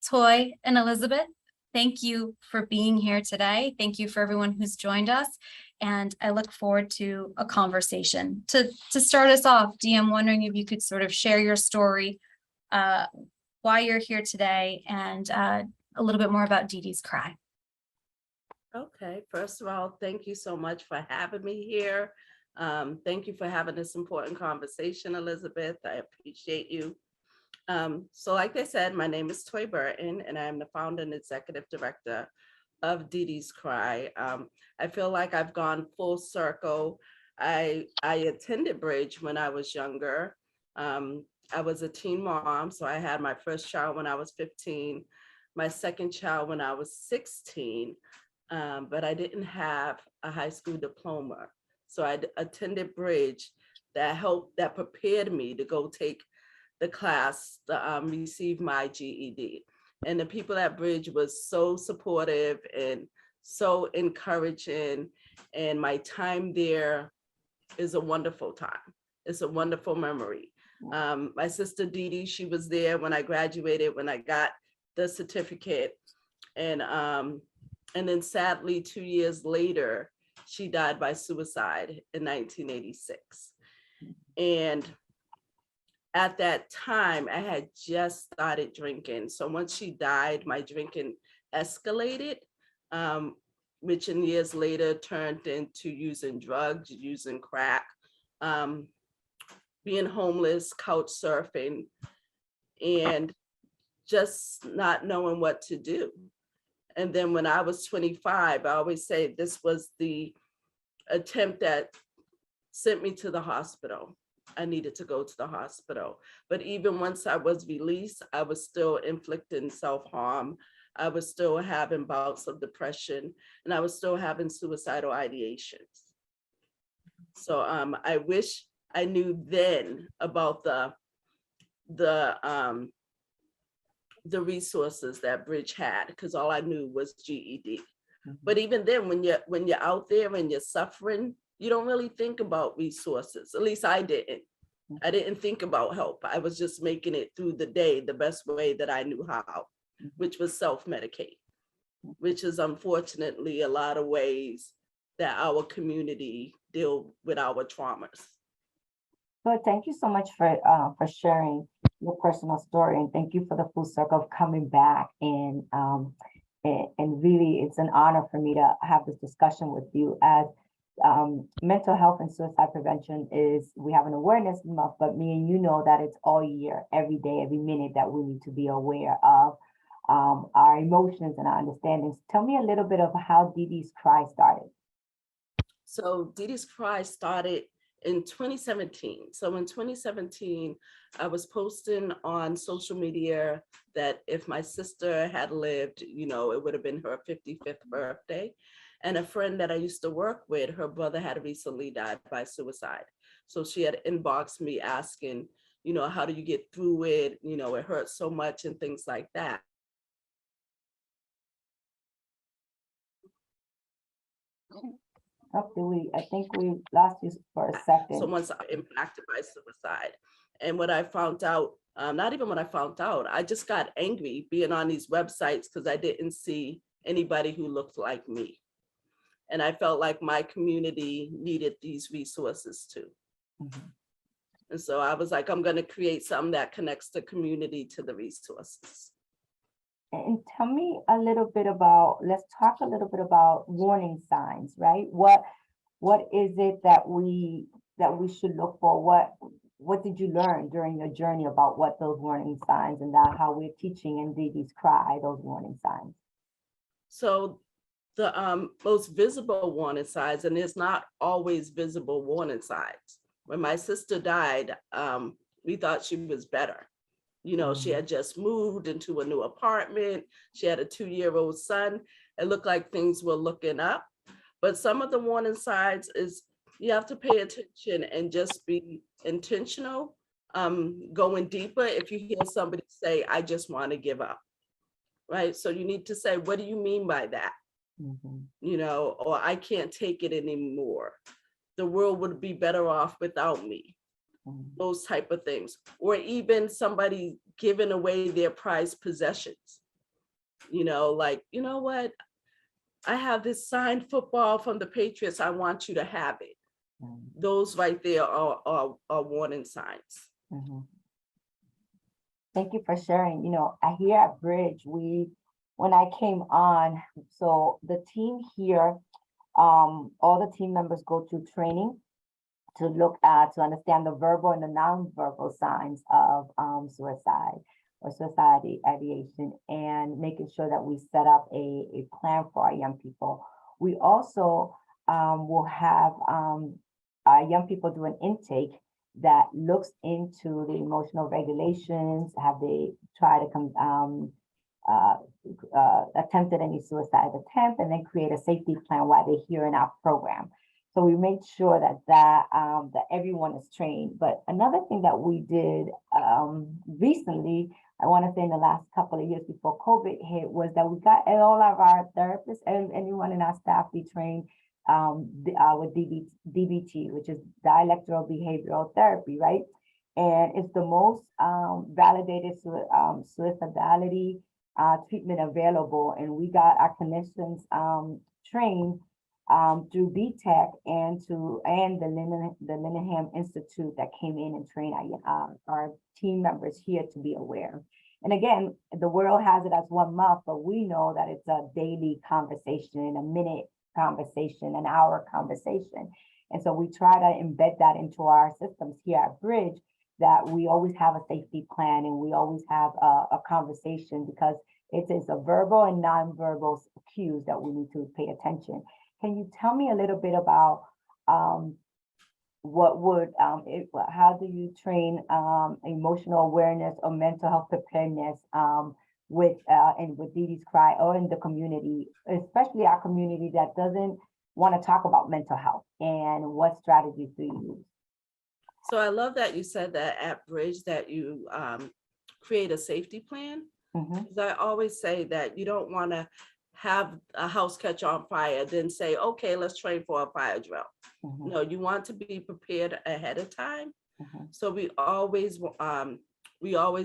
Toy, and Elizabeth, thank you for being here today. Thank you for everyone who's joined us. And I look forward to a conversation. To start us off, Dee, I'm wondering if you could sort of share your story, why you're here today, and a little bit more about DeeDee's Cry. Okay, first of all, thank you so much for having me here. Thank you for having this important conversation, Elizabeth. I appreciate you. So like I said, my name is Toy Burton, and I'm the founder and executive director of DeeDee's Cry. I feel like I've gone full circle. I attended Bridge when I was younger. I was a teen mom, so I had my first child when I was 15, my second child when I was 16, but I didn't have a high school diploma. So I attended Bridge that prepared me to go take the class to receive my GED. And the people at Bridge was so supportive and so encouraging. And my time there is a wonderful time. It's a wonderful memory. My sister DeeDee, she was there when I graduated, when I got the certificate. And then sadly, 2 years later, she died by suicide in 1986. And at that time, I had just started drinking. So once she died, my drinking escalated, which in years later turned into using drugs, using crack, being homeless, couch surfing, and just not knowing what to do. And then when I was 25, I always say this was the attempt that sent me to the hospital. I needed to go to the hospital. But even once I was released, I was still inflicting self-harm. I was still having bouts of depression, and I was still having suicidal ideations. So I wish I knew then about the resources that Bridge had, because all I knew was GED. But even then, when you're out there and you're suffering, you don't really think about resources. At least I didn't. I didn't think about help. I was just making it through the day the best way that I knew how, which was self-medicate, which is unfortunately a lot of ways that our community deal with our traumas. So thank you so much for sharing your personal story, and thank you for the full circle of coming back. And really, it's an honor for me to have this discussion with you. As mental health and suicide prevention we have an awareness month, but me and you know that it's all year, every day, every minute that we need to be aware of our emotions and our understandings. Tell me a little bit of how DeeDee's Cry started. So DeeDee's Cry started in 2017. So in 2017, I was posting on social media that if my sister had lived, it would have been her 55th birthday. And a friend that I used to work with, her brother had recently died by suicide. So she had inboxed me asking, how do you get through it? It hurts so much and things like that. I think we lost you for a second. So once I'm impacted by suicide. And what I found out, not even what I found out, I just got angry being on these websites because I didn't see anybody who looked like me. And I felt like my community needed these resources too. And so I was like, I'm going to create something that connects the community to the resources. And tell me a little bit about, let's talk a little bit about warning signs, right? What is it that we should look for? What did you learn during your journey about what those warning signs, and that how we're teaching in DeeDee's Cry those warning signs? So the most visible warning signs, and there's not always visible warning signs. When my sister died, we thought she was better. She had just moved into a new apartment. She had a 2-year-old son. It looked like things were looking up. But some of the warning signs is you have to pay attention and just be intentional, going deeper. If you hear somebody say, I just want to give up, right? So you need to say, what do you mean by that? Or I can't take it anymore. The world would be better off without me. Those type of things. Or even somebody giving away their prized possessions. Like, you know what? I have this signed football from the Patriots. I want you to have it. Mhm. Those right there are warning signs. Mhm. Thank you for sharing. Here at Bridge, when I came on, so the team here, all the team members go through training to understand the verbal and the nonverbal signs of suicide or suicide ideation, and making sure that we set up a plan for our young people. We also will have our young people do an intake that looks into the emotional regulations. Have they tried to come uh, attempted any suicide attempt, and then create a safety plan while they're here in our program. So we made sure that everyone is trained. But another thing that we did recently, I want to say in the last couple of years before COVID hit, was that we got all of our therapists and anyone in our staff be trained with DBT, which is dialectical behavioral therapy, right? And it's the most validated suicidality treatment available. And we got our clinicians trained through BTEC and the Linehan Institute that came in and trained our team members here to be aware. And again, the world has it as 1 month, but we know that it's a daily conversation, a minute conversation, an hour conversation. And so we try to embed that into our systems here at Bridge, that we always have a safety plan and we always have a conversation, because it is a verbal and nonverbal cues that we need to pay attention. Can you tell me a little bit about how do you train emotional awareness or mental health preparedness with DeeDee's Cry, or in the community, especially our community that doesn't want to talk about mental health, and what strategies do you use? So I love that you said that at Bridge that you create a safety plan. Because I always say that you don't want to have a house catch on fire, then say, okay, let's train for a fire drill. No, you want to be prepared ahead of time. So we always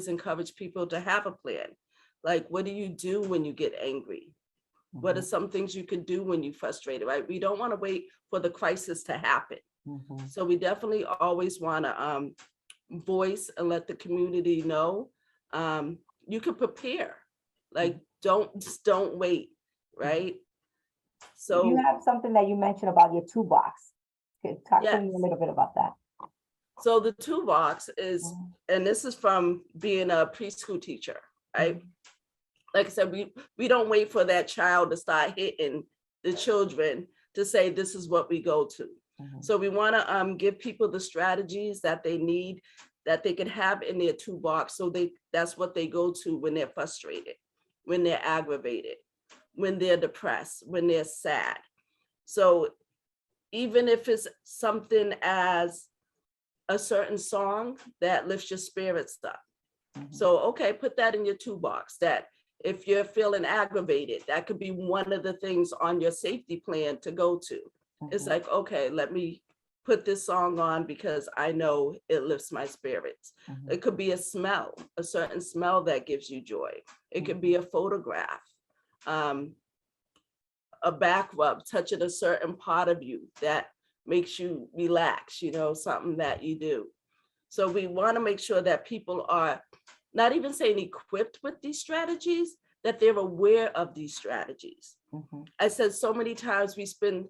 encourage people to have a plan. Like, what do you do when you get angry? What are some things you can do when you're frustrated, right? We don't want to wait for the crisis to happen. So we definitely always want to voice and let the community know you can prepare. Like, don't wait, right? So you have something that you mentioned about your toolbox. Talk to me Yes. a little bit about that. So the toolbox is, and this is from being a preschool teacher, right? Like I said, we don't wait for that child to start hitting the children to say this is what we go to. So we want to give people the strategies that they need, that they can have in their toolbox. So that's what they go to when they're frustrated, when they're aggravated, when they're depressed, when they're sad. So even if it's something as a certain song that lifts your spirits up. So, okay, put that in your toolbox, that if you're feeling aggravated, that could be one of the things on your safety plan to go to. It's like, okay, let me put this song on because I know it lifts my spirits. It could be a smell, a certain smell that gives you joy. It could be a photograph, a back rub, touching a certain part of you that makes you relax, something that you do. So we want to make sure that people are not even saying equipped with these strategies, that they're aware of these strategies. I said so many times we spend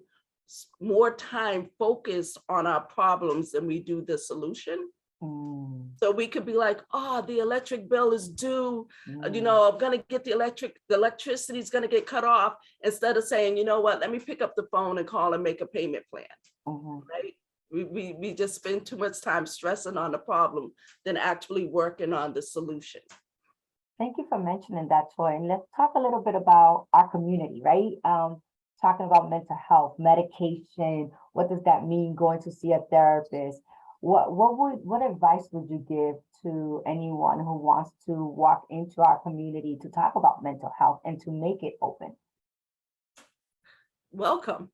more time focused on our problems than we do the solution. So we could be like, oh, the electric bill is due. I'm going to get the electricity is going to get cut off, instead of saying, you know what, let me pick up the phone and call and make a payment plan. Right? We just spend too much time stressing on the problem than actually working on the solution. Thank you for mentioning that, Toy. And let's talk a little bit about our community, right? Talking about mental health, medication. What does that mean? Going to see a therapist. What advice would you give to anyone who wants to walk into our community to talk about mental health and to make it open? Welcome.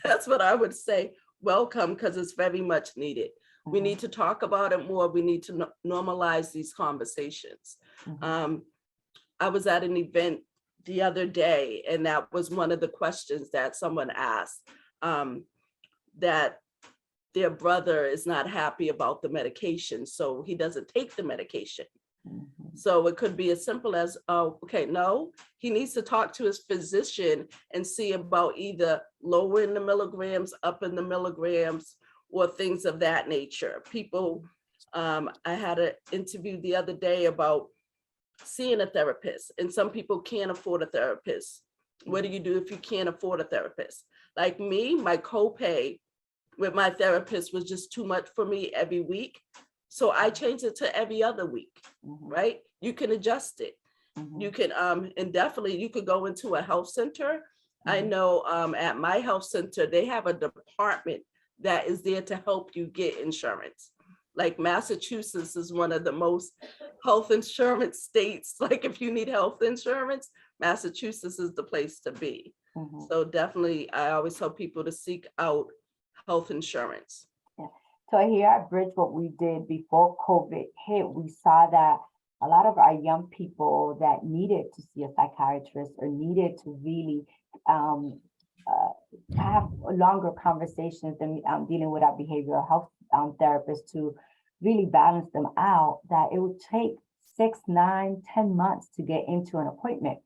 That's what I would say. Welcome, because it's very much needed. We need to talk about it more. We need to normalize these conversations. I was at an event the other day, and that was one of the questions that someone asked, that their brother is not happy about the medication, so he doesn't take the medication. Mhm. So it could be as simple as, oh, okay, no, he needs to talk to his physician and see about either lowering the milligrams, up in the milligrams, or things of that nature. People, I had an interview the other day about seeing a therapist, and some people can't afford a therapist. What do you do if you can't afford a therapist? Like me, my copay with my therapist was just too much for me every week. So I changed it to every other week, Mhm. right? You can adjust it. Mhm. You can, and definitely you could go into a health center. I Mhm. know at my health center, they have a department that is there to help you get insurance. Like Massachusetts is one of the most health insurance states. Like if you need health insurance, Massachusetts is the place to be. Mhm. So definitely, I always tell people to seek out health insurance. Yeah. So here at Bridge, what we did before COVID hit, we saw that a lot of our young people that needed to see a psychiatrist or needed to really um, have longer conversations than dealing with our behavioral health therapists to really balance them out, that it would take 6, 9, 10 months to get into an appointment.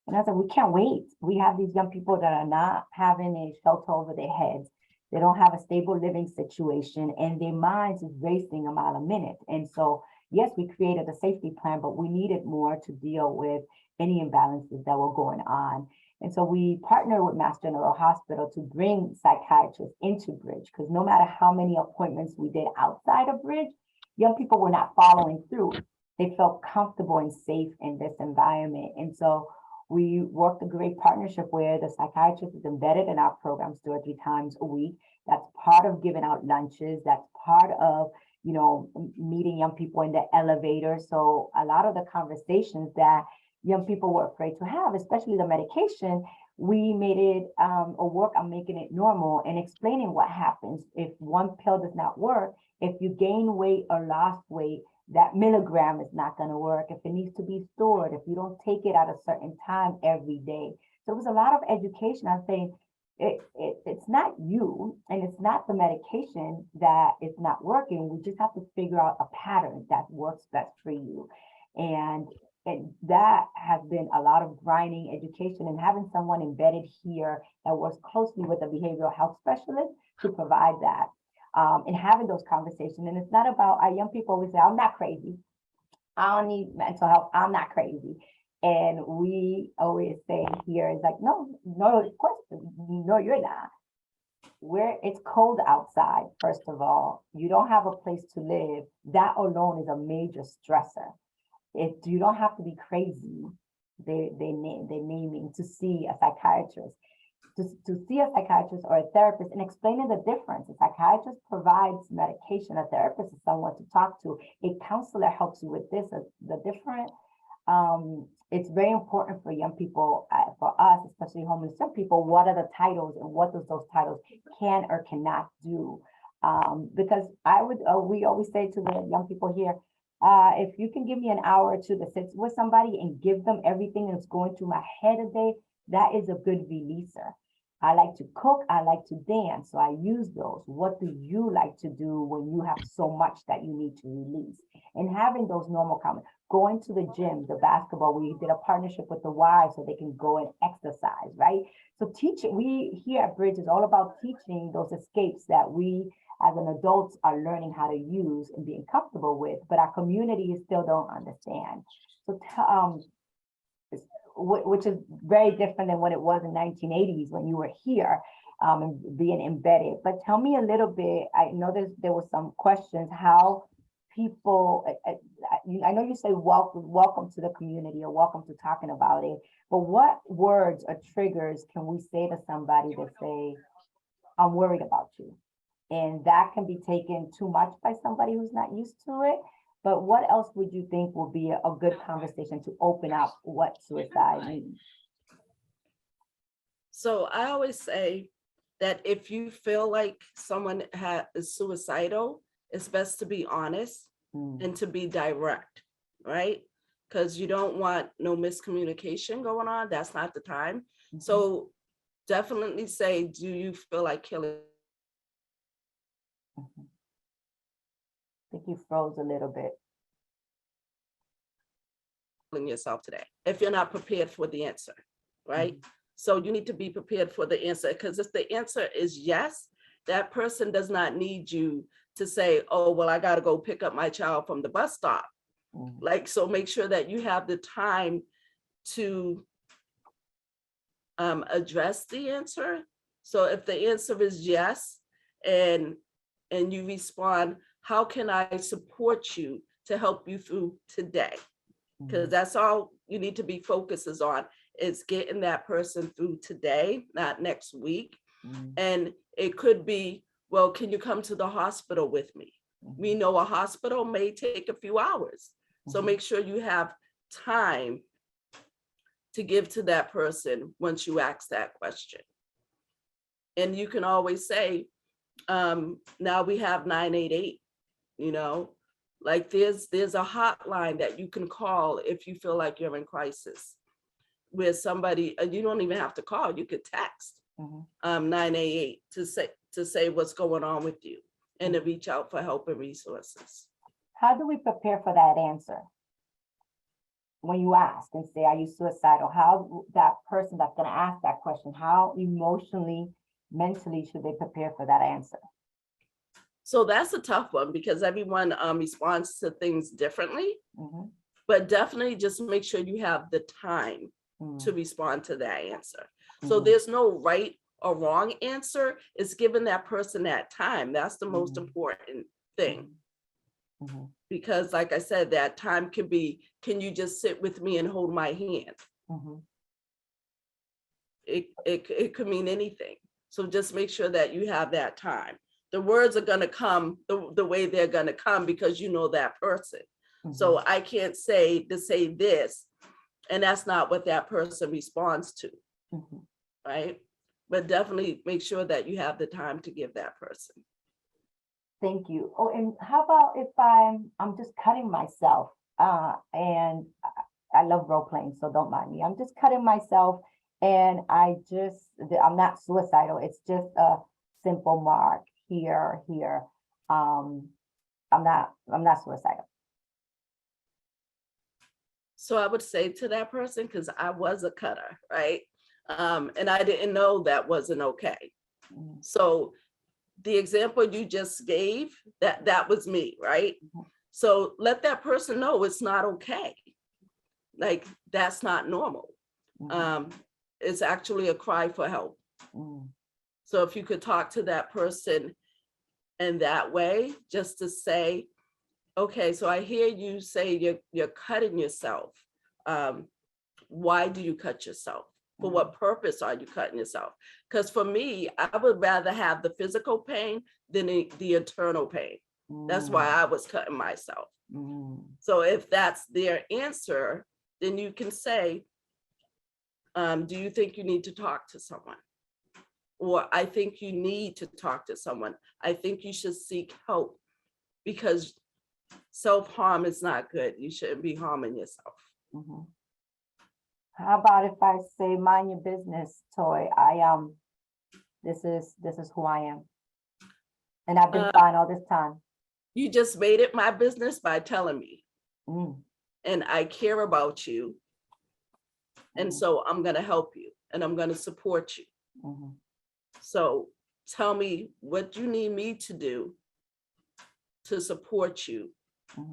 And I said, we can't wait. We have these young people that are not having a shelter over their heads. They don't have a stable living situation, and their minds is racing a mile a minute. And so, yes, we created a safety plan, but we needed more to deal with any imbalances that were going on. And so we partnered with Mass General Hospital to bring psychiatrists into Bridge, because no matter how many appointments we did outside of Bridge, young people were not following through. They felt comfortable and safe in this environment. And so we worked a great partnership where the psychiatrist is embedded in our programs 2 or 3 times a week. That's part of giving out lunches. That's part of, meeting young people in the elevator. So a lot of the conversations that young people were afraid to have, especially the medication, we made it a work on making it normal and explaining what happens if one pill does not work. If you gain weight or lost weight, that milligram is not going to work. If it needs to be stored, if you don't take it at a certain time every day. So it was a lot of education. I'm saying it's not you and it's not the medication that is not working. We just have to figure out a pattern that works best for you. And that has been a lot of grinding education and having someone embedded here that works closely with a behavioral health specialist to provide that. And having those conversations. And it's not about, our young people always say, I'm not crazy. I don't need mental health. I'm not crazy. And we always say here is like, no, of course, no, you're not. Where it's cold outside, first of all, you don't have a place to live. That alone is a major stressor. If you don't have to be crazy, they're naming to see a psychiatrist. To see a psychiatrist or a therapist and explaining the difference. A psychiatrist provides medication, a therapist is someone to talk to. A counselor helps you with this, the different. It's very important for young people, for us, especially homeless young people, what are the titles and what does those titles can or cannot do? Because we always say to the young people here, if you can give me an hour or two to sit with somebody and give them everything that's going through my head a day, that is a good releaser. I like to cook, I like to dance, so I use those. What do you like to do when you have so much that you need to release? And having those normal comments, going to the gym, the basketball, we did a partnership with the Y so they can go and exercise, right? So we here at Bridge is all about teaching those escapes that we as an adults are learning how to use and being comfortable with, but our community still don't understand. So which is very different than what it was in 1980s when you were here and being embedded. But tell me a little bit, I know there were some questions, how people, I know you say welcome to the community or welcome to talking about it, but what words or triggers can we say to somebody that say, I'm worried about you? And that can be taken too much by somebody who's not used to it. But what else would you think will be a good conversation to open up what suicide means? So I always say that if you feel like someone is suicidal, it's best to be honest and to be direct, right? because you don't want no miscommunication going on. That's not the time. Mhm. So definitely say, do you feel like killing Mhm. I think you froze a little bit. yourself today if you're not prepared for the answer, right? So you need to be prepared for the answer, because if the answer is yes, that person does not need you to say, oh, well, I got to go pick up my child from the bus stop. Mhm. Like, so make sure that you have the time to address the answer. So if the answer is yes, and you respond, how can I support you to help you through today? Because that's all you need to be focuses on, is getting that person through today, not next week. Mhm. And it could be, well, can you come to the hospital with me? We know a hospital may take a few hours. So Mhm. make sure you have time to give to that person once you ask that question. And you can always say, now we have 988, you know, like there's a hotline that you can call if you feel like you're in crisis, where somebody, you don't even have to call, you could text Mhm. 988 to say what's going on with you, and to reach out for help and resources. How do we prepare for that answer? When you ask and say, are you suicidal? How that person that's going to ask that question, how emotionally, mentally should they prepare for that answer? So that's a tough one, because everyone responds to things differently, Mhm. but definitely just make sure you have the time to Mhm. respond to that answer. So Mhm. there's no right or wrong answer. It's giving that person that time. That's the most Mhm. important thing. Mhm. Because like I said, that time could be, can you just sit with me and hold my hand? Mhm. It could mean anything. So just make sure that you have that time. The words are going to come the way they're going to come, because you know that person. So I can't say to say this, and that's not what that person responds to, Mhm. right? But definitely make sure that you have the time to give that person. Thank you. Oh, and how about if I'm just cutting myself? And I love role playing, so don't mind me. I'm just cutting myself, and I'm not suicidal. It's just a simple mark here, here. I'm not suicidal. So I would say to that person, because I was a cutter, right? And I didn't know that wasn't okay. Mhm. So the example you just gave, that was me, right? Mhm. So let that person know it's not okay. Like, that's not normal. Mhm. It's actually a cry for help. Mhm. So if you could talk to that person in that way, just to say, okay, so I hear you say you're cutting yourself. Why do you cut yourself? For what purpose are you cutting yourself? Because for me, I would rather have the physical pain than the internal pain. That's why I was cutting myself. Mhm. So if that's their answer, then you can say, do you think you need to talk to someone? Or I think you need to talk to someone. I think you should seek help, because self-harm is not good. You shouldn't be harming yourself. Mhm. How about if I say, mind your business, Toy? This is who I am, and I've been Uh, fine all this time. you just made it my business by telling me, Mm. and I care about you. And Mhm. so I'm going to help you, and I'm going to support you. Mhm. So tell me what you need me to do to support you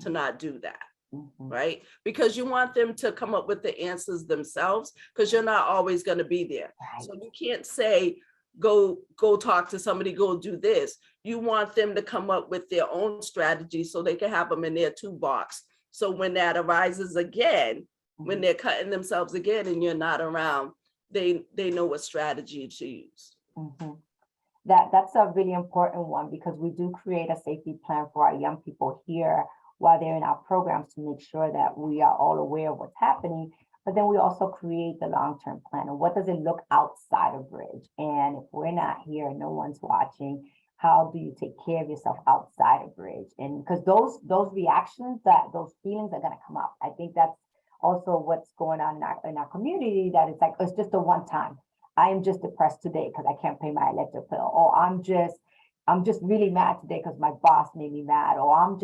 to Mhm. not do that, Mhm. right? Because you want them to come up with the answers themselves, because you're not always going to be there. Right. So you can't say, go talk to somebody, go do this. You want them to come up with their own strategy so they can have them in their toolbox. So when that arises again, when Mhm. they're cutting themselves again and you're not around, they know what strategy to use. Mhm. That's a really important one, because we do create a safety plan for our young people here while they're in our programs, to make sure that we are all aware of what's happening. But then we also create the long-term plan. And what does it look outside of Bridge? And if we're not here and no one's watching, how do you take care of yourself outside of Bridge? And because those reactions, those feelings are going to come up. I think that's also what's going on in our community, that it's like, it's just a one time. I am just depressed today because I can't pay my electric bill, or I'm just really mad today because my boss made me mad, or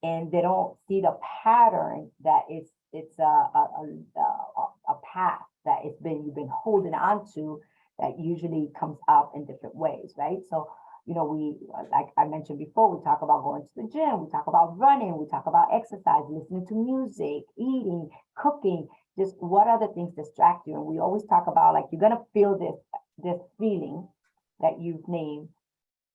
and they don't see the pattern that it's a path that you've been holding on to, that usually comes up in different ways, right? So, we, like I mentioned before, we talk about going to the gym, we talk about running, we talk about exercise, listening to music, eating, cooking, just what other things distract you. And we always talk about, like, you're gonna feel this feeling that you've named.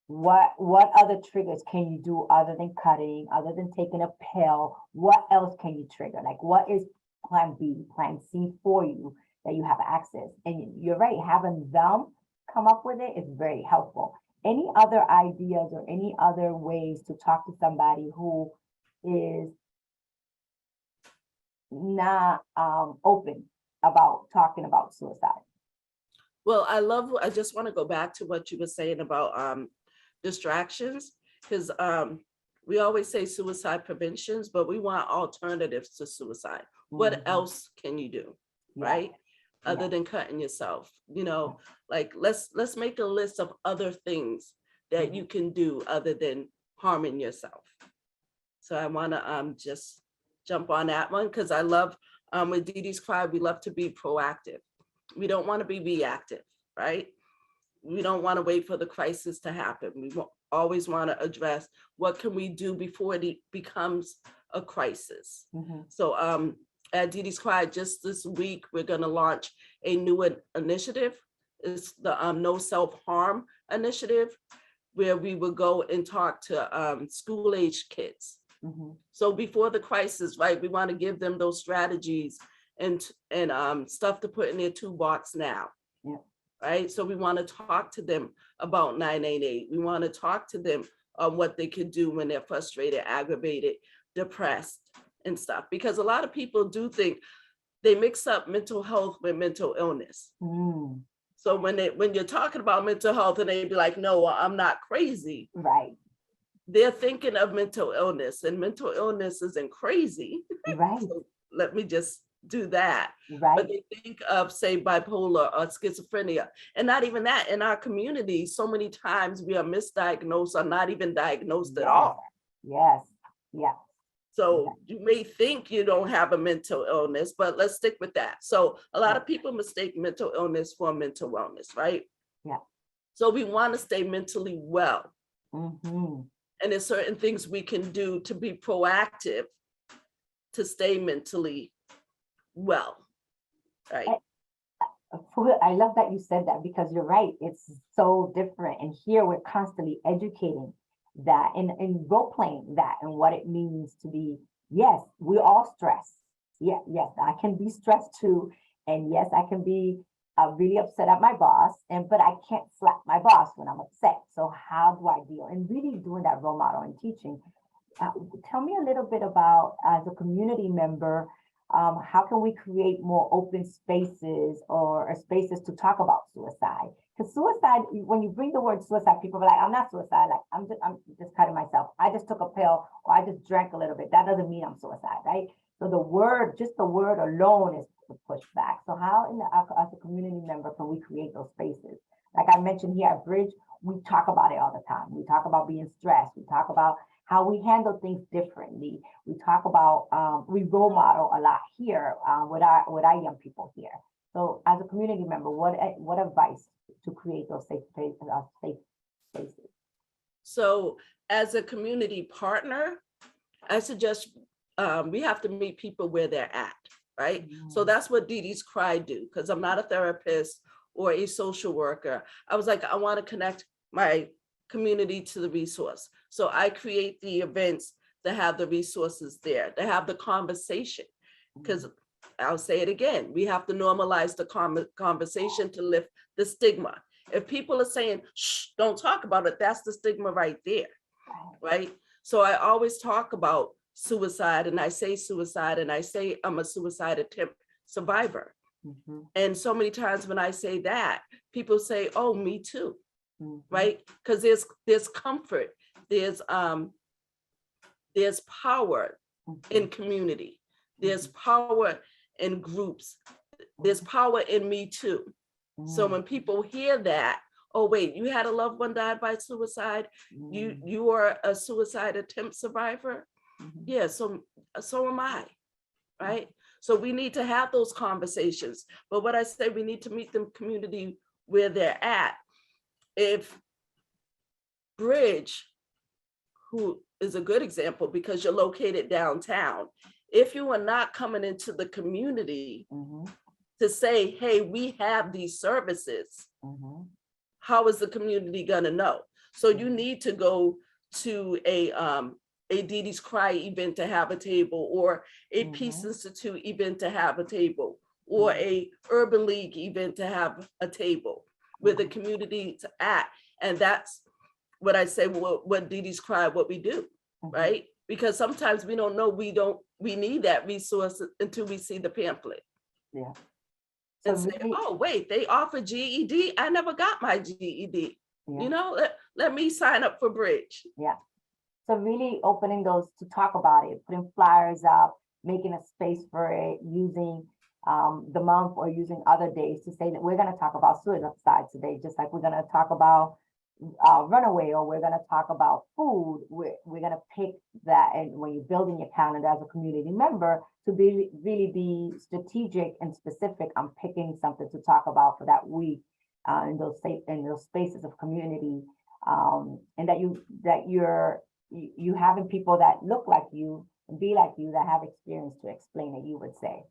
What other triggers can you do other than cutting, other than taking a pill? What else can you trigger? Like, what is plan B, plan C for you that you have access? And you're right, having them come up with it is very helpful. Any other ideas or any other ways to talk to somebody who is not open about talking about suicide? Well, I just want to go back to what you were saying about distractions, because we always say suicide preventions, but we want alternatives to suicide. What else can you do, right? Other than cutting yourself, like let's make a list of other things that you can do other than harming yourself. So I want to just jump on that one, because I love with DeeDee's Cry, we love to be proactive. We don't want to be reactive, right? We don't want to wait for the crisis to happen. We always want to address what can we do before it becomes a crisis. So at DeeDee's Cry, just this week, we're going to launch a new initiative. It's the No Self-Harm initiative, where we will go and talk to school-age kids. So before the crisis, right, we want to give them those strategies and stuff to put in their toolbox now. Right? So we want to talk to them about 988. We want to talk to them on what they can do when they're frustrated, aggravated, depressed, and stuff. Because a lot of people do think they mix up mental health with mental illness. So when you're talking about mental health and they be like, no, I'm not crazy. Right. They're thinking of mental illness, and mental illness isn't crazy. Right. So let me just do that. Right. But they think of, say, bipolar or schizophrenia, and not even that. In our community, so many times we are misdiagnosed or not even diagnosed at all. Yes. Yeah. So you may think you don't have a mental illness, but let's stick with that. So a lot of people mistake mental illness for mental wellness, right? Yeah. So we want to stay mentally well. And there's certain things we can do to be proactive to stay mentally well, right? I love that you said that, because you're right. It's so different. And here we're constantly educating that and role playing that and what it means to be, yes, we all stress. Yes, I can be stressed too. And yes, I can be really upset at my boss, but I can't slap my boss when I'm upset. So how do I deal? And really doing that role model and teaching. Tell me a little bit about, as a community member, how can we create more open spaces or spaces to talk about suicide? Because suicide, when you bring the word suicide, people are like, I'm not suicide, like I'm just cutting myself. I just took a pill, or I just drank a little bit. That doesn't mean I'm suicide, right? So just the word alone is to push back. So how as a community member can we create those spaces? Like I mentioned here at Bridge, we talk about it all the time. We talk about being stressed. We talk about how we handle things differently. We talk about, we role model a lot here with our young people here. So as a community member, what advice to create those safe spaces? So as a community partner, I suggest we have to meet people where they're at, right? So that's what DeeDee's Cry do, because I'm not a therapist or a social worker. I was like, I want to connect my community to the resource. So I create the events that have the resources there, to have the conversation, because I'll say it again, we have to normalize the conversation to lift the stigma. If people are saying, shh, don't talk about it, that's the stigma right there, right? So I always talk about suicide, and I say suicide, and I say I'm a suicide attempt survivor. And so many times when I say that, people say, oh, me too, right? Because there's comfort, there's power in community. There's power in groups. There's power in me too. So when people hear that, oh wait, you had a loved one died by suicide, you are a suicide attempt survivor. Yeah, so am I, right? So we need to have those conversations. But what I say, we need to meet the community where they're at. If Bridge, who is a good example because you're located downtown, if you are not coming into the community to say, hey, we have these services, how is the community gonna know? So you need to go to a DeeDee's Cry event to have a table, or a Peace Institute event to have a table, or a Urban League event to have a table where the community is at. And that's what I say, what DeeDee's Cry, what we do, right? Because sometimes we don't know, we need that resource until we see the pamphlet. Yeah. And say, oh, wait, they offer GED. I never got my GED. Yeah. You know, let me sign up for Bridge. Yeah. So really opening those to talk about it, putting flyers up, making a space for it, using the month or using other days to say that we're going to talk about suicide today, just like we're going to talk about runaway, or we're going to talk about food. We're going to pick that, and when you're building your calendar as a community member, to really be strategic and specific on picking something to talk about for that week in those spaces of community, and that you having people that look like you and be like you, that have experience to explain it, you would say.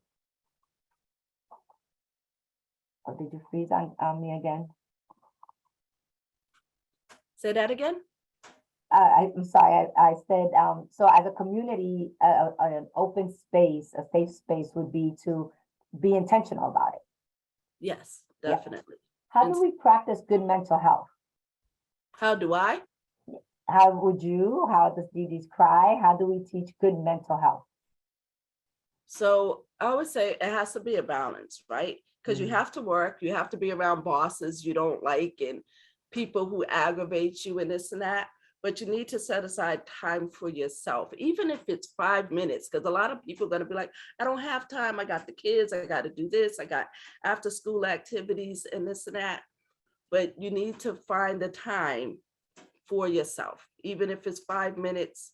Or did you freeze on me again? Say that again. I'm sorry, I said, so as a community, an open space, a safe space would be to be intentional about it. Yes, definitely. Yeah. How do we practice good mental health? How do I? How does DeeDee's Cry? How do we teach good mental health? So I would say it has to be a balance, right? Because you have to work, you have to be around bosses you don't like and people who aggravate you and this and that. But you need to set aside time for yourself, even if it's 5 minutes, because a lot of people are going to be like, I don't have time. I got the kids. I got to do this. I got after school activities and this and that. But you need to find the time for yourself, even if it's 5 minutes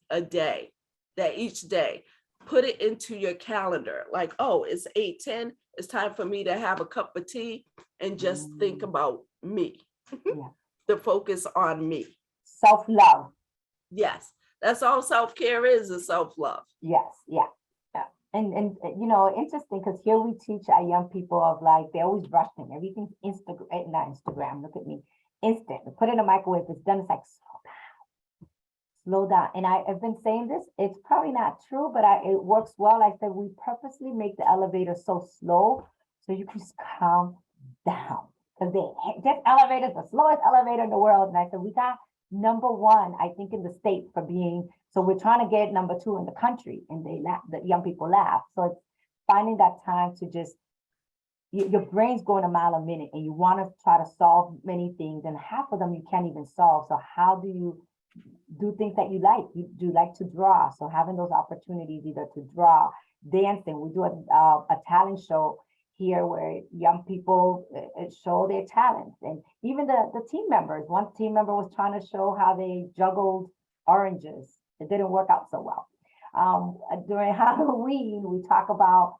a day, that each day, put it into your calendar. Like, oh, it's 8:10. It's time for me to have a cup of tea and just think about me, to focus on me. Self-love. Yes, that's all self-care is self-love. Yes, yeah. And you know, interesting, because here we teach our young people of like, they're always rushing. Everything's not Instagram, look at me. Instant. Put it in the microwave, it's done. It's like, slow down. And I've been saying this, it's probably not true, but it works well. I said, we purposely make the elevator so slow so you can just calm down. Because this elevator is the slowest elevator in the world. And I said, we got #1, I think, in the state for being, so we're trying to get #2 in the country. And the young people laugh. So it's finding that time to just, your brain's going a mile a minute and you want to try to solve many things, and half of them you can't even solve. So how do you do things that you like? You do like to draw. So having those opportunities, either to draw, dancing. We do a talent show here where young people show their talents, and even the team members. One team member was trying to show how they juggled oranges. It didn't work out so well. During Halloween, we talk about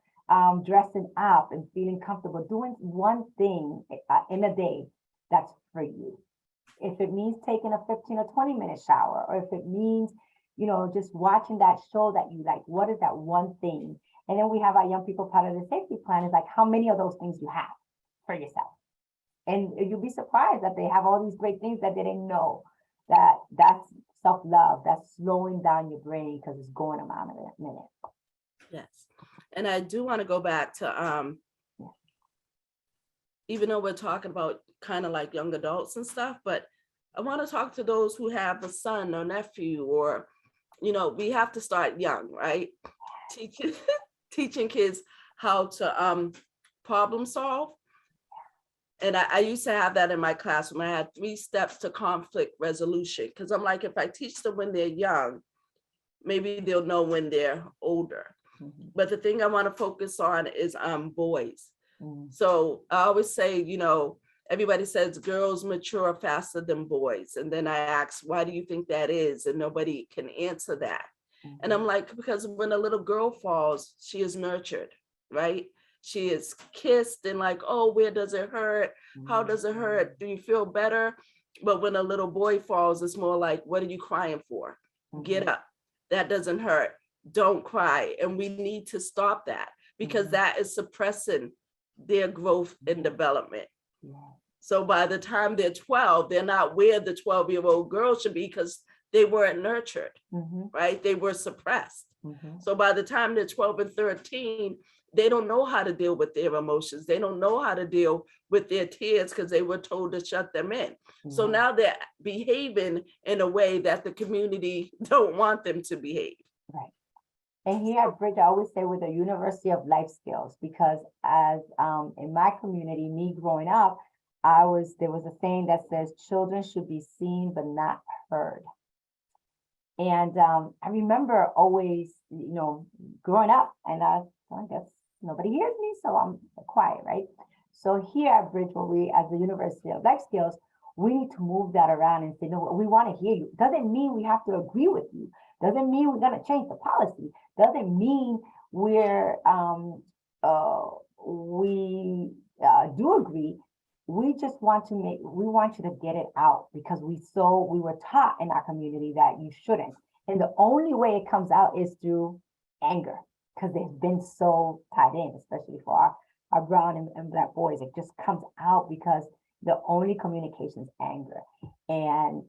dressing up and feeling comfortable, doing one thing in a day that's for you. If it means taking a 15 or 20 minute shower, or if it means, you know, just watching that show that you like, what is that one thing? And then we have our young people, part of the safety plan is like, how many of those things you have for yourself? And you'll be surprised that they have all these great things that they didn't know. That's self-love, that's slowing down your brain because it's going a mile a minute. Yes. And I do want to go back to, even though we're talking about kind of like young adults and stuff, but I want to talk to those who have a son or nephew, or, you know, we have to start young, right? Teaching kids how to problem solve. And I used to have that in my classroom. I had 3 steps to conflict resolution, because I'm like, if I teach them when they're young, maybe they'll know when they're older. Mhm. But the thing I want to focus on is boys. Mhm. So I always say, everybody says girls mature faster than boys. And then I ask, why do you think that is? And nobody can answer that. And I'm like, because when a little girl falls, she is nurtured, right? She is kissed and like, oh, where does it hurt? How does it hurt? Do you feel better? But when a little boy falls, it's more like, what are you crying for? Get up. That doesn't hurt. Don't cry. And we need to stop that because that is suppressing their growth and development. Yeah. So by the time they're 12, they're not where the 12-year-old girl should be because they weren't nurtured, right? They were suppressed. So by the time they're 12 and 13, they don't know how to deal with their emotions. They don't know how to deal with their tears because they were told to shut them in. So now they're behaving in a way that the community don't want them to behave. Right. And here at Bridge, I always say with the University of Life Skills, because as in my community, me growing up, there was a saying that says children should be seen but not heard. And I remember always, growing up, and I guess nobody hears me, so I'm quiet, right? So here at Bridge, as the University of Life Skills, we need to move that around and say, no, we want to hear you. Doesn't mean we have to agree with you. Doesn't mean we're going to change the policy. Doesn't mean we do agree. We just want we want you to get it out because we were taught in our community that you shouldn't. And the only way it comes out is through anger because they've been so tied in, especially for our brown and black boys. It just comes out because the only communication is anger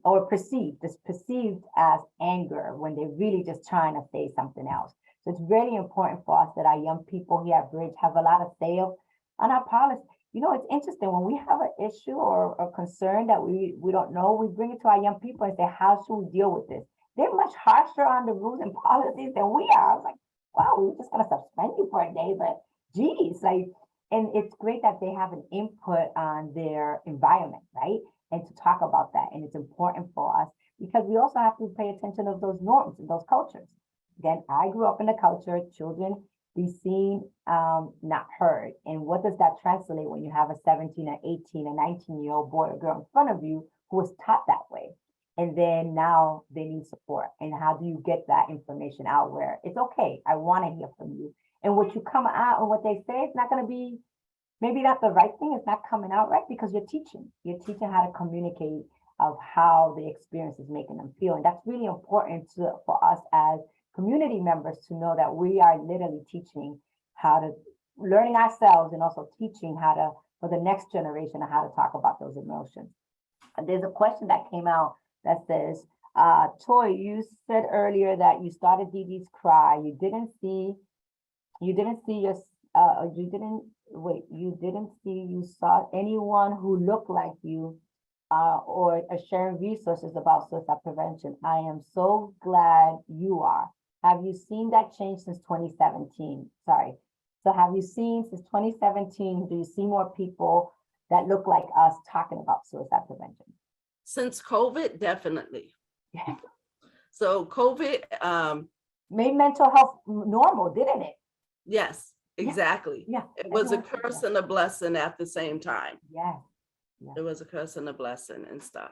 or it's perceived as anger when they're really just trying to say something else. So it's really important for us that our young people here at Bridge have a lot of say on our policy. It's interesting when we have an issue or a concern that we don't know, we bring it to our young people and say, how should we deal with this? They're much harsher on the rules and policies than we are. I was like, wow, we're just going to suspend you for a day, but geez, and it's great that they have an input on their environment, right? And to talk about that. And it's important for us because we also have to pay attention of those norms and those cultures. Again, I grew up in the culture, children be seen, not heard. And what does that translate when you have a 17, an 18, a 19-year-old boy or girl in front of you who was taught that way? And then now they need support. And how do you get that information out where it's okay, I want to hear from you. And what you come out and what they say, it's not going to be, maybe not the right thing. It's not coming out right because you're teaching. You're teaching how to communicate of how the experience is making them feel. And that's really important for us as community members to know that we are literally teaching learning ourselves and also teaching for the next generation how to talk about those emotions. And there's a question that came out that says, Toy, you said earlier that you started DeeDee's cry. You didn't see you saw anyone who looked like you or sharing resources about suicide prevention. I am so glad you are. Have you seen that change since 2017? Sorry. So have you seen since 2017, do you see more people that look like us talking about suicide prevention? Since COVID, definitely. Yeah. So COVID made mental health normal, didn't it? Yes, exactly. Yeah. It was a curse and a blessing at the same time. Yeah. It was a curse and a blessing and stuff.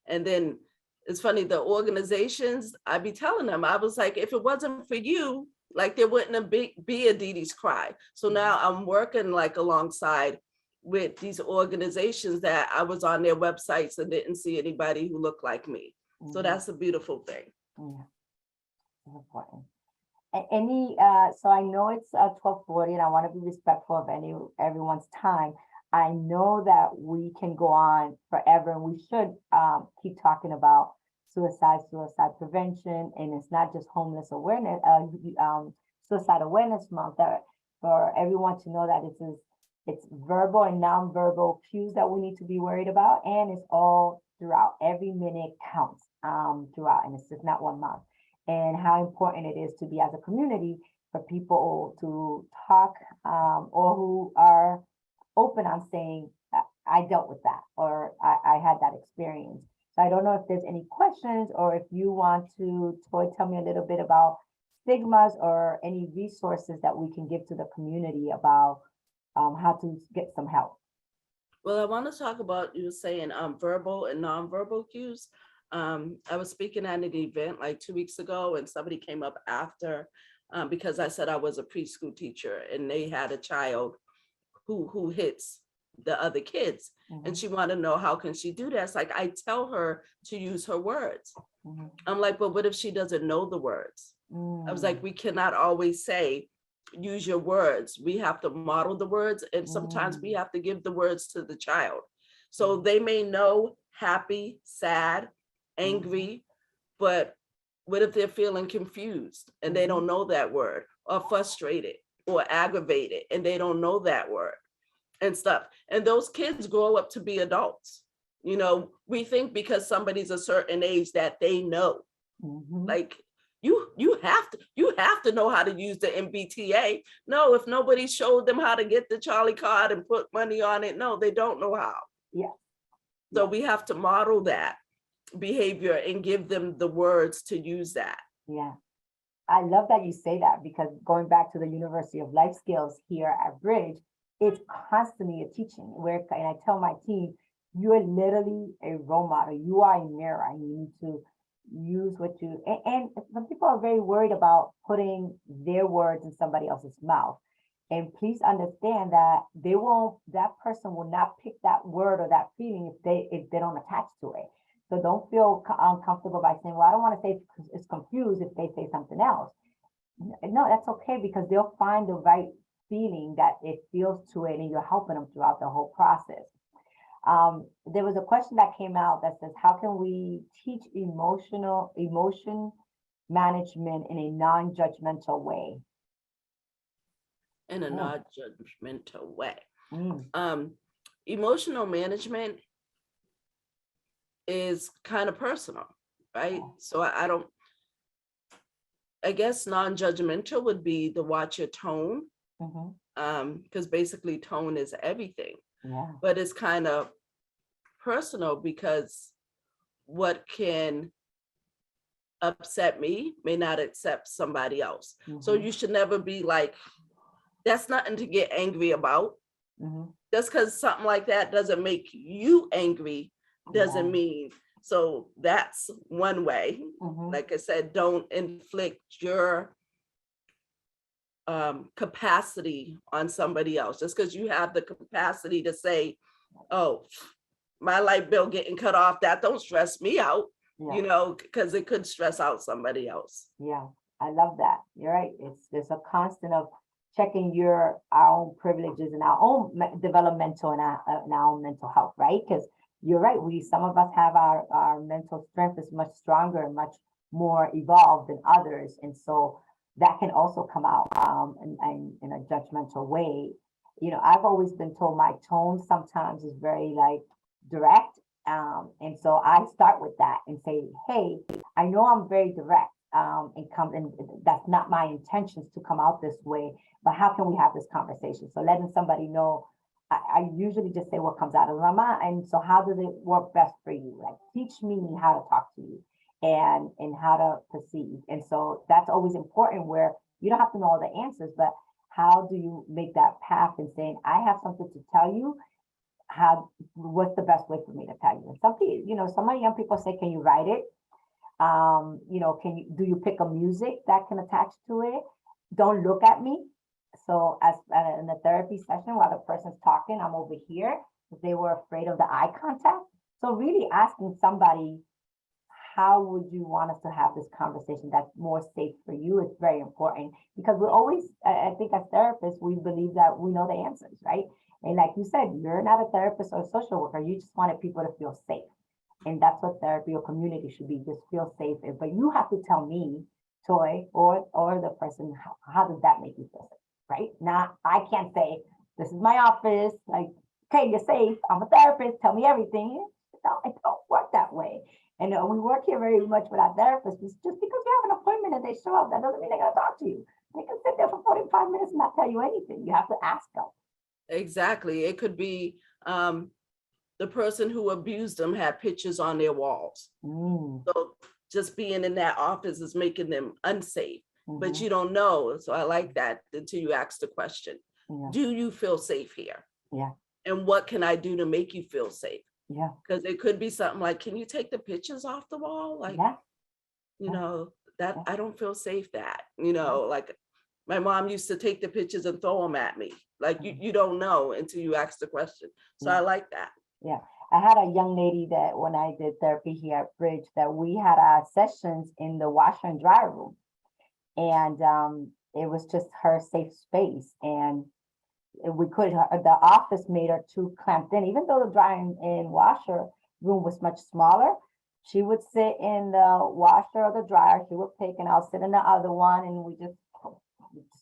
And then it's funny, the organizations, I'd be telling them, I was like, if it wasn't for you, like there wouldn't be a DeeDee's Cry. So now I'm working alongside with these organizations that I was on their websites and didn't see anybody who looked like me. So that's a beautiful thing. Yeah, that's important. So I know it's 12:40 and I want to be respectful of everyone's time. I know that we can go on forever and we should keep talking about suicide prevention, and it's not just homeless awareness, suicide awareness month, for everyone to know that it's verbal and nonverbal cues that we need to be worried about, and it's all throughout. Every minute counts throughout, and it's just not 1 month. And how important it is to be as a community for people to talk or who are open on saying, I dealt with that, or I had that experience. So I don't know if there's any questions or if you want to tell me a little bit about stigmas or any resources that we can give to the community about how to get some help? Well, I want to talk about, you were saying verbal and nonverbal cues. I was speaking at an event like 2 weeks ago, and somebody came up after because I said I was a preschool teacher, and they had a child who hits the other kids, and she wanted to know how can she do that. It's like I tell her to use her words. I'm like, but what if she doesn't know the words? I was like, we cannot always say use your words. We have to model the words, and sometimes we have to give the words to the child. So they may know happy, sad, angry, but what if they're feeling confused and they don't know that word, or frustrated or aggravated and they don't know that word and stuff? And those kids grow up to be adults. You know, we think because somebody's a certain age that they know. Like you have to know how to use the MBTA. No, if nobody showed them how to get the Charlie card and put money on it, no, they don't know how. Yeah. So we have to model that behavior and give them the words to use that. Yeah. I love that you say that, because going back to the University of Life Skills here at Bridge, it's constantly a teaching where, and I tell my team, you're literally a role model. You are a mirror, and you need to use what you, and some people are very worried about putting their words in somebody else's mouth. And please understand that that person will not pick that word or that feeling if they don't attach to it. So don't feel uncomfortable by saying, well, I don't want to say it's confused if they say something else. No, that's okay, because they'll find the right feeling that it feels to it, and you're helping them throughout the whole process. There was a question that came out that says, how can we teach emotion management in a non-judgmental way? In a non-judgmental way. Mm. Emotional management is kind of personal, right? So I guess non-judgmental would be to watch your tone, because basically tone is everything. Yeah. But it's kind of personal, because what can upset me may not upset somebody else. So you should never be like, that's nothing to get angry about. Just because something like that doesn't make you angry doesn't mean. So that's one way. Like I said, don't inflict your capacity on somebody else. Just because you have the capacity to say, oh, my light bill getting cut off, that don't stress me out, you know, because it could stress out somebody else. Yeah, I love that. You're right. There's a constant of checking our own privileges and our own developmental and our own mental health, right? Because you're right. Some of us have our mental strength is much stronger and much more evolved than others. And so that can also come out in a judgmental way. You know, I've always been told my tone sometimes is very like direct. And so I start with that and say, hey, I know I'm very direct. And that's not my intentions to come out this way, but how can we have this conversation? So letting somebody know, I usually just say what comes out of my mind. And so how does it work best for you? Like, teach me how to talk to you and how to perceive. And so that's always important, where you don't have to know all the answers, but how do you make that path and saying, I have something to tell you, what's the best way for me to tell you? And some people, you know, some of the young people say, can you write it? You know, do you pick a music that can attach to it? Don't look at me. So as in the therapy session, while the person's talking, I'm over here, if they were afraid of the eye contact. So really asking somebody, how would you want us to have this conversation that's more safe for you is very important, because we're always, I think as therapists, we believe that we know the answers, right? And like you said, you're not a therapist or a social worker. You just wanted people to feel safe. And that's what therapy or community should be, just feel safe. But you have to tell me, Toy, or the person, how does that make you feel safe, right? Now, I can't say, this is my office, like, okay, you're safe. I'm a therapist, tell me everything. It don't work that way. And we work here very much with our therapists. Just because you have an appointment and they show up, that doesn't mean they're going to talk to you. They can sit there for 45 minutes and not tell you anything. You have to ask them. Exactly. It could be the person who abused them had pictures on their walls. So just being in that office is making them unsafe. but you don't know. So I like that until you ask the question, Yeah. do you feel safe here? Yeah. And what can I do to make you feel safe? Yeah. Because it could be something like, can you take the pictures off the wall? Like, Yeah. you know, that Yeah. I don't feel safe that, you know, like my mom used to take the pictures and throw them at me. Like you don't know until you ask the question. So I like that. Yeah. I had a young lady that when I did therapy here at Bridge, that we had our sessions in the washer and dryer room. And it was just her safe space. And we could, the office made her too clamped in, even though the dryer and washer room was much smaller. She would sit in the washer or the dryer, she would pick, and I'll sit in the other one, and we just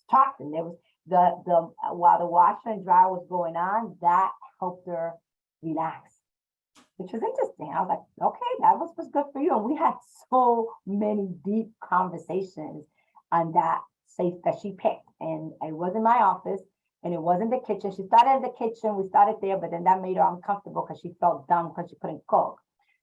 talked. And there was the while the washer and dryer was going on, that helped her relax, which was interesting. I was like, okay, that was good for you. And we had so many deep conversations on that safe that she picked. And it wasn't my office, and it wasn't the kitchen. She started in the kitchen, we started there, but then that made her uncomfortable because she felt dumb because she couldn't cook.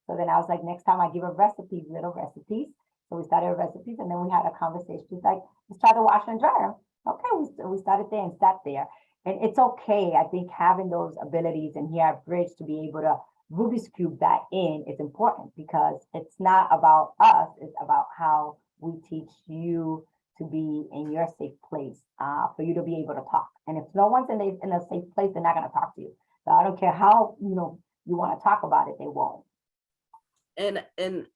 So then I was like, next time I give her recipes, little recipes. So we started with recipes, and then we had a conversation. She's like, let's try the washer and dryer. Okay, we started there and sat there. And it's okay, I think, having those abilities and here at Bridge to be able to Rubik's Cube that in is important, because it's not about us, it's about how we teach you to be in your safe place, for you to be able to talk. And if no one's in a safe place, they're not going to talk to you. So I don't care how, you want to talk about it, they won't. And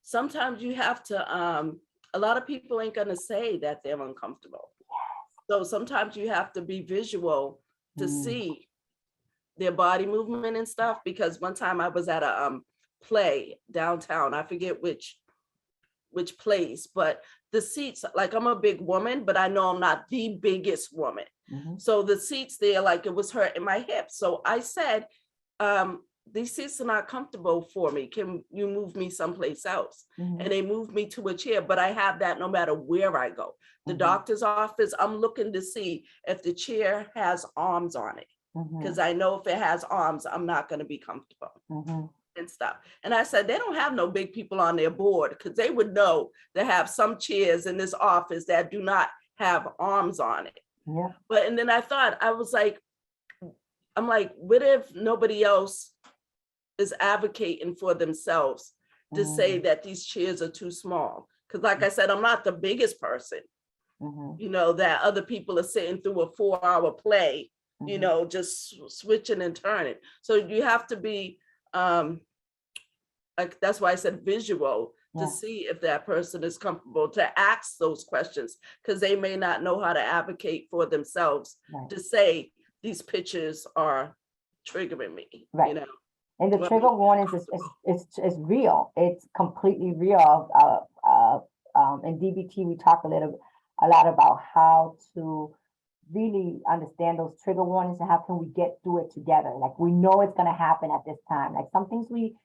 sometimes you have to, a lot of people ain't gonna say that they're uncomfortable. So sometimes you have to be visual to see their body movement and stuff. Because one time I was at a play downtown, I forget which place, but the seats, like I'm a big woman, but I know I'm not the biggest woman. So the seats there, like it was hurting my hips. So I said, these seats are not comfortable for me. Can you move me someplace else? And they moved me to a chair, but I have that no matter where I go. The doctor's office, I'm looking to see if the chair has arms on it. Because I know if it has arms, I'm not going to be comfortable and stuff. And I said, they don't have no big people on their board, because they would know to have some chairs in this office that do not have arms on it. But, and then I thought, I'm like, what if nobody else is advocating for themselves to say that these chairs are too small? Because like I said, I'm not the biggest person, that other people are sitting through a 4-hour play, just switching and turning. So you have to be, like, that's why I said visual, to see if that person is comfortable to ask those questions, because they may not know how to advocate for themselves to say, these pictures are triggering me, And the trigger warnings is real. It's completely real. In DBT, we talk a lot about how to really understand those trigger warnings and how can we get through it together. Like, we know it's going to happen at this time. Like, some things we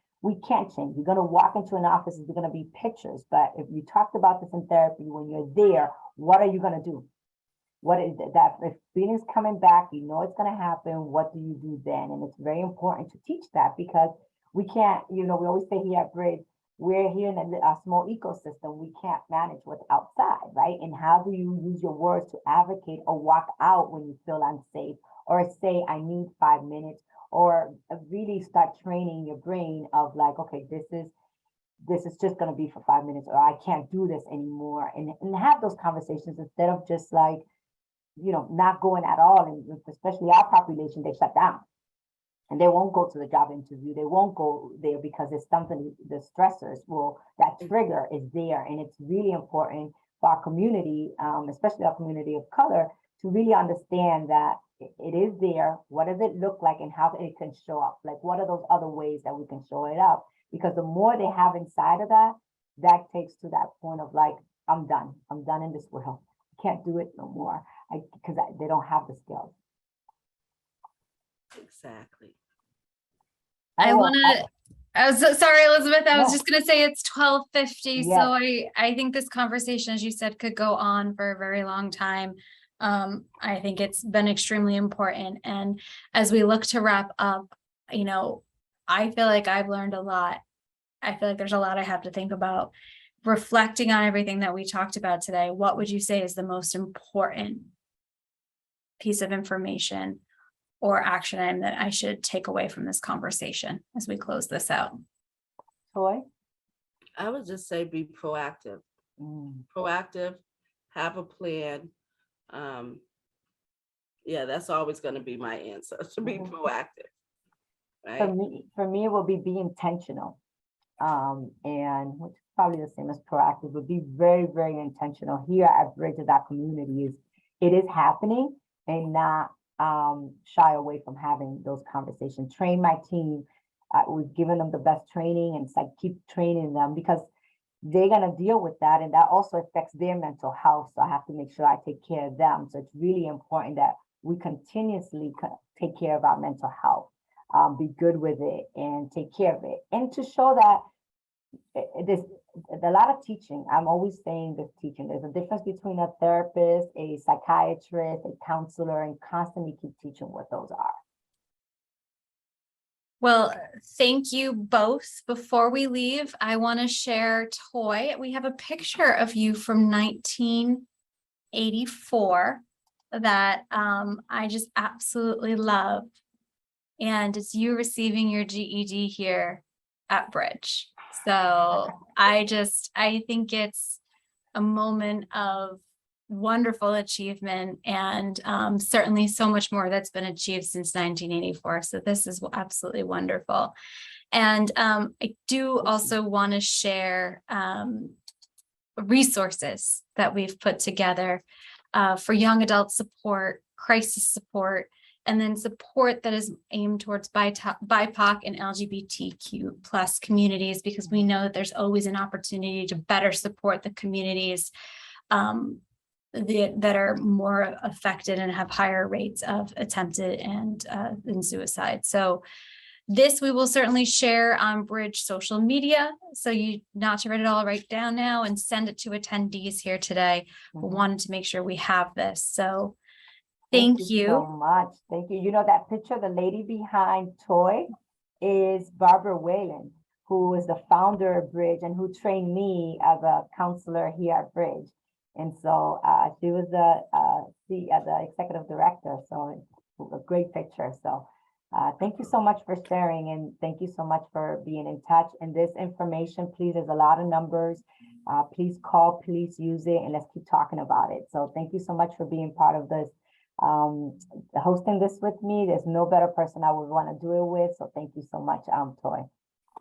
can't change. You're going to walk into an office, there's going to be pictures. But if you talked about this in therapy, when you're there, what are you going to do? What is that? If feelings coming back, you know it's going to happen. What do you do then? And it's very important to teach that, because we can't, we always say here at Bridge, we're here in a small ecosystem. We can't manage what's outside, right? And how do you use your words to advocate or walk out when you feel unsafe, or say, I need 5 minutes, or really start training your brain of like, okay, this is just going to be for 5 minutes, or I can't do this anymore. And have those conversations instead of just like, not going at all. And especially our population, they shut down and they won't go to the job interview. They won't go there because it's something, the stressors, that trigger is there. And it's really important for our community, especially our community of color, to really understand that it is there. What does it look like and how it can show up? Like, what are those other ways that we can show it up? Because the more they have inside of that takes to that point of like, I'm done in this world. I can't do it no more. Because they don't have the skills. Exactly. I was so sorry, Elisabeth. I was No. just going to say it's 12:50. Yes. So I think this conversation, as you said, could go on for a very long time. I think it's been extremely important. And as we look to wrap up, I feel like I've learned a lot. I feel like there's a lot I have to think about. reflecting on everything that we talked about today, what would you say is the most important piece of information or action item that I should take away from this conversation as we close this out? Toy? I would just say be proactive. Proactive, have a plan. Yeah, that's always going to be my answer, to be proactive. For Right? me, it will be intentional. And which is probably the same as proactive, but be very, very intentional here at Bridge of that community is it is happening and not shy away from having those conversations. Train my team. We've given them the best training and it's like keep training them because they're gonna deal with that and that also affects their mental health. So I have to make sure I take care of them. So it's really important that we continuously take care of our mental health. Be good with it and take care of it. And to show that there's a lot of teaching. I'm always saying this teaching. There's a difference between a therapist, a psychiatrist, a counselor, and constantly keep teaching what those are. Well, thank you both. Before we leave, I want to share Toy. We have a picture of you from 1984 that I just absolutely love. And it's you receiving your GED here at Bridge. So I think it's a moment of wonderful achievement and certainly so much more that's been achieved since 1984. So this is absolutely wonderful. And I do also want to share resources that we've put together for young adult support, crisis support, and then support that is aimed towards BIPOC and LGBTQ plus communities, because we know that there's always an opportunity to better support the communities that are more affected and have higher rates of attempted and suicide. So this we will certainly share on Bridge social media. So you not to write it all right down now and send it to attendees here today. We wanted to make sure we have this. So thank you so much. Thank you. You know, that picture, the lady behind Toy is Barbara Whalen, who is the founder of Bridge and who trained me as a counselor here at Bridge. And so she was the executive director. So it's a great picture. So thank you so much for sharing and thank you so much for being in touch. And this information, please, there's a lot of numbers. Please call, please use it, and let's keep talking about it. So thank you so much for being part of this. Hosting this with me. There's no better person I would want to do it with. So thank you so much, Toy.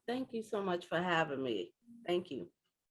Thank you so much for having me. Thank you.